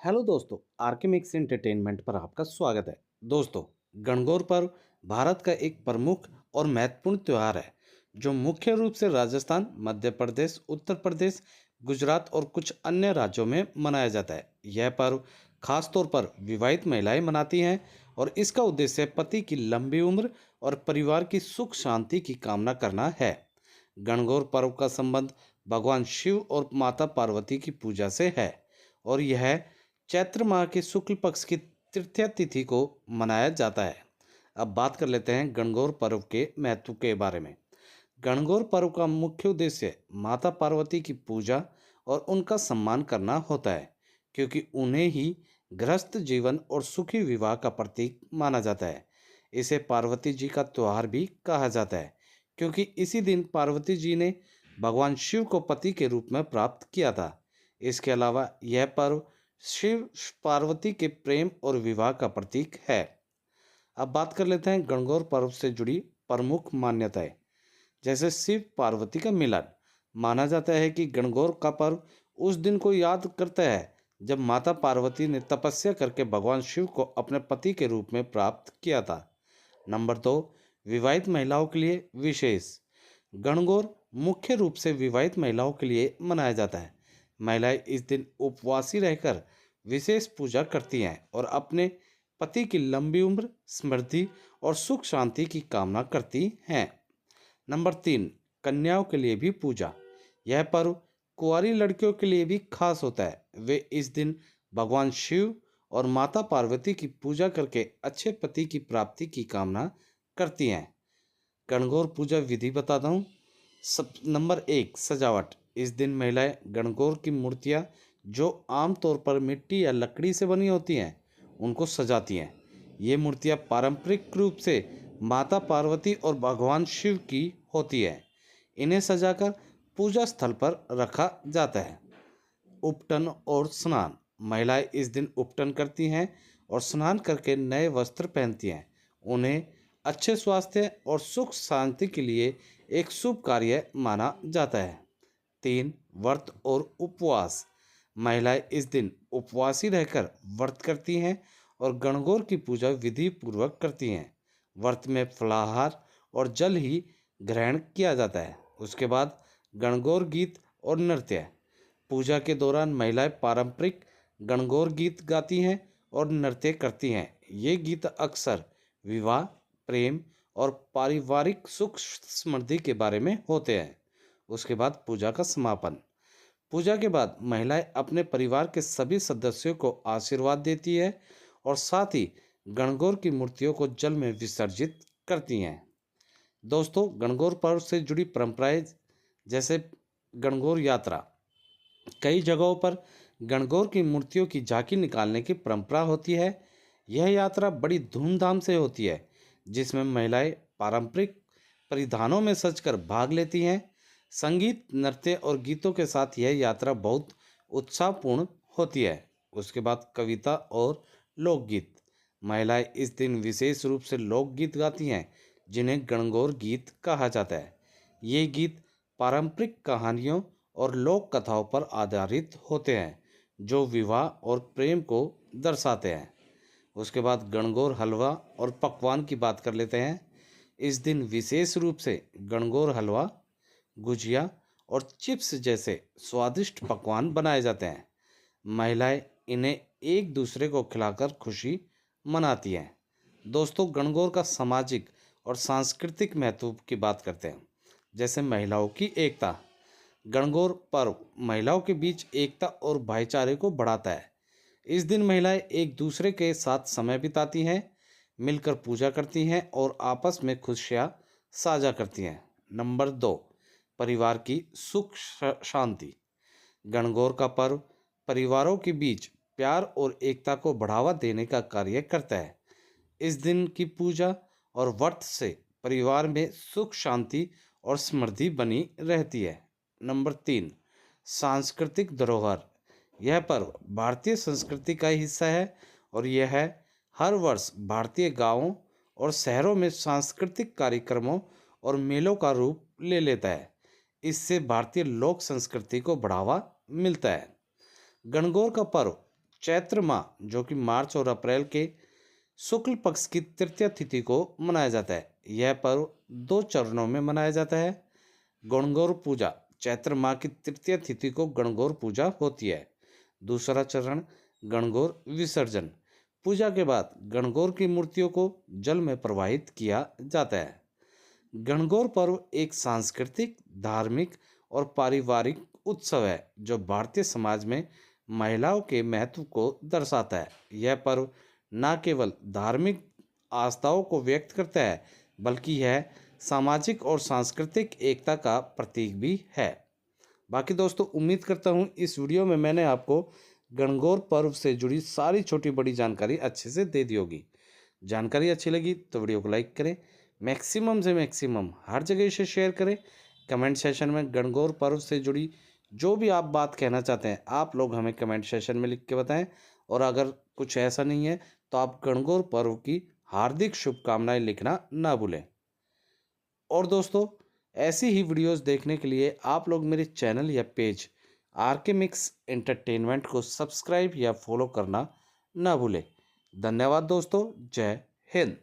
Hello दोस्तों, R K mix entertainment पर आपका स्वागत है। दोस्तों, गणगौर पर्व भारत का एक प्रमुख और महत्वपूर्ण त्यौहार है जो मुख्य रूप से राजस्थान, मध्य प्रदेश, उत्तर प्रदेश, गुजरात और कुछ अन्य राज्यों में मनाया जाता है। यह पर्व खास तौर पर विवाहित महिलाएं मनाती हैं और इसका उद्देश्य पति की लंबी उम्र और परिवार की सुख शांति की कामना करना है। गणगौर पर्व का संबंध भगवान शिव और माता पार्वती की पूजा से है और यह चैत्र माह के शुक्ल पक्ष की तृतीया तिथि को मनाया जाता है। अब बात कर लेते हैं गणगौर पर्व के महत्व के बारे में। गणगौर पर्व का मुख्य उद्देश्य माता पार्वती की पूजा और उनका सम्मान करना होता है, क्योंकि उन्हें ही गृहस्थ जीवन और सुखी विवाह का प्रतीक माना जाता है। इसे पार्वती जी का त्योहार भी कहा जाता है, क्योंकि इसी दिन पार्वती जी ने भगवान शिव को पति के रूप में प्राप्त किया था। इसके अलावा यह पर्व शिव पार्वती के प्रेम और विवाह का प्रतीक है। अब बात कर लेते हैं गणगौर पर्व से जुड़ी प्रमुख मान्यताएं। जैसे शिव पार्वती का मिलन, माना जाता है कि गणगौर का पर्व उस दिन को याद करता है जब माता पार्वती ने तपस्या करके भगवान शिव को अपने पति के रूप में प्राप्त किया था। नंबर 2, विवाहित महिलाओं के लिए विशेष। गणगौर मुख्य रूप से विवाहित महिलाओं के लिए मनाया जाता है। महिलाएं इस दिन उपवासी रहकर विशेष पूजा करती हैं और अपने पति की लंबी उम्र, समृद्धि और सुख शांति की कामना करती हैं। नंबर 3, कन्याओं के लिए भी पूजा। यह पर्व कुंवारी लड़कियों के लिए भी खास होता है। वे इस दिन भगवान शिव और माता पार्वती की पूजा करके अच्छे पति की प्राप्ति की कामना करती हैं। गणगौर पूजा विधि बताता हूँ। सब नंबर 1, सजावट। इस दिन महिलाएं गणगौर की मूर्तियाँ जो आमतौर पर मिट्टी या लकड़ी से बनी होती हैं उनको सजाती हैं। ये मूर्तियाँ पारंपरिक रूप से माता पार्वती और भगवान शिव की होती है। इन्हें सजाकर पूजा स्थल पर रखा जाता है। उपटन और स्नान। महिलाएं इस दिन उपटन करती हैं और स्नान करके नए वस्त्र पहनती हैं। उन्हें अच्छे स्वास्थ्य और सुख शांति के लिए एक शुभ कार्य माना जाता है। 3, व्रत और उपवास। महिलाएं इस दिन उपवासी रहकर व्रत करती हैं और गणगौर की पूजा विधि पूर्वक करती हैं। व्रत में फलाहार और जल ही ग्रहण किया जाता है। उसके बाद गणगौर गीत और नृत्य। पूजा के दौरान महिलाएं पारंपरिक गणगौर गीत गाती हैं और नृत्य करती हैं। ये गीत अक्सर विवाह, प्रेम और पारिवारिक सुख समृद्धि के बारे में होते हैं। उसके बाद पूजा का समापन। पूजा के बाद महिलाएं अपने परिवार के सभी सदस्यों को आशीर्वाद देती है और साथ ही गणगौर की मूर्तियों को जल में विसर्जित करती हैं। दोस्तों, गणगौर पर्व से जुड़ी परंपराएं जैसे गणगौर यात्रा। कई जगहों पर गणगौर की मूर्तियों की झांकी निकालने की परंपरा होती है। यह यात्रा बड़ी धूमधाम से होती है, जिसमें महिलाएं पारंपरिक परिधानों में सजकर भाग लेती हैं। संगीत, नृत्य और गीतों के साथ यह यात्रा बहुत उत्साहपूर्ण होती है। उसके बाद कविता और लोकगीत। महिलाएं इस दिन विशेष रूप से लोकगीत गाती हैं, जिन्हें गणगौर गीत कहा जाता है। ये गीत पारंपरिक कहानियों और लोक कथाओं पर आधारित होते हैं, जो विवाह और प्रेम को दर्शाते हैं। उसके बाद गणगौर हलवा और पकवान की बात कर लेते हैं। इस दिन विशेष रूप से गणगौर हलवा, गुजिया और चिप्स जैसे स्वादिष्ट पकवान बनाए जाते हैं। महिलाएं इन्हें एक दूसरे को खिलाकर खुशी मनाती हैं। दोस्तों, गणगौर का सामाजिक और सांस्कृतिक महत्व की बात करते हैं। जैसे महिलाओं की एकता। गणगौर पर्व महिलाओं के बीच एकता और भाईचारे को बढ़ाता है। इस दिन महिलाएं एक दूसरे के साथ समय बिताती हैं, मिलकर पूजा करती हैं और आपस में खुशियां साझा करती हैं। नंबर 2, परिवार की सुख शांति। गणगौर का पर्व परिवारों के बीच प्यार और एकता को बढ़ावा देने का कार्य करता है। इस दिन की पूजा और व्रत से परिवार में सुख शांति और समृद्धि बनी रहती है। नंबर 3, सांस्कृतिक धरोहर। यह पर्व भारतीय संस्कृति का हिस्सा है और यह हर वर्ष भारतीय गांवों और शहरों में सांस्कृतिक कार्यक्रमों और मेलों का रूप ले लेता है। इससे भारतीय लोक संस्कृति को बढ़ावा मिलता है। गणगौर का पर्व चैत्र माह जो कि मार्च और अप्रैल के शुक्ल पक्ष की तृतीय तिथि को मनाया जाता है। यह पर्व 2 चरणों में मनाया जाता है। गणगौर पूजा, चैत्र माह की तृतीय तिथि को गणगौर पूजा होती है। दूसरा चरण गणगौर विसर्जन, पूजा के बाद गणगौर की मूर्तियों को जल में प्रवाहित किया जाता है। गणगौर पर्व एक सांस्कृतिक, धार्मिक और पारिवारिक उत्सव है जो भारतीय समाज में महिलाओं के महत्व को दर्शाता है। यह पर्व न केवल धार्मिक आस्थाओं को व्यक्त करता है बल्कि यह सामाजिक और सांस्कृतिक एकता का प्रतीक भी है। बाकी दोस्तों, उम्मीद करता हूँ इस वीडियो में मैंने आपको गणगौर पर्व से जुड़ी सारी छोटी बड़ी जानकारी अच्छे से दे दी होगी। जानकारी अच्छी लगी तो वीडियो को लाइक करें, मैक्सिमम से मैक्सिमम हर जगह इसे शेयर करें। कमेंट सेशन में गणगौर पर्व से जुड़ी जो भी आप बात कहना चाहते हैं आप लोग हमें कमेंट सेशन में लिख के बताएं। और अगर कुछ ऐसा नहीं है तो आप गणगौर पर्व की हार्दिक शुभकामनाएं लिखना ना भूलें। और दोस्तों, ऐसी ही वीडियोस देखने के लिए आप लोग मेरे चैनल या पेज आरके मिक्स एंटरटेनमेंट को सब्सक्राइब या फॉलो करना ना भूलें। धन्यवाद दोस्तों। जय हिंद।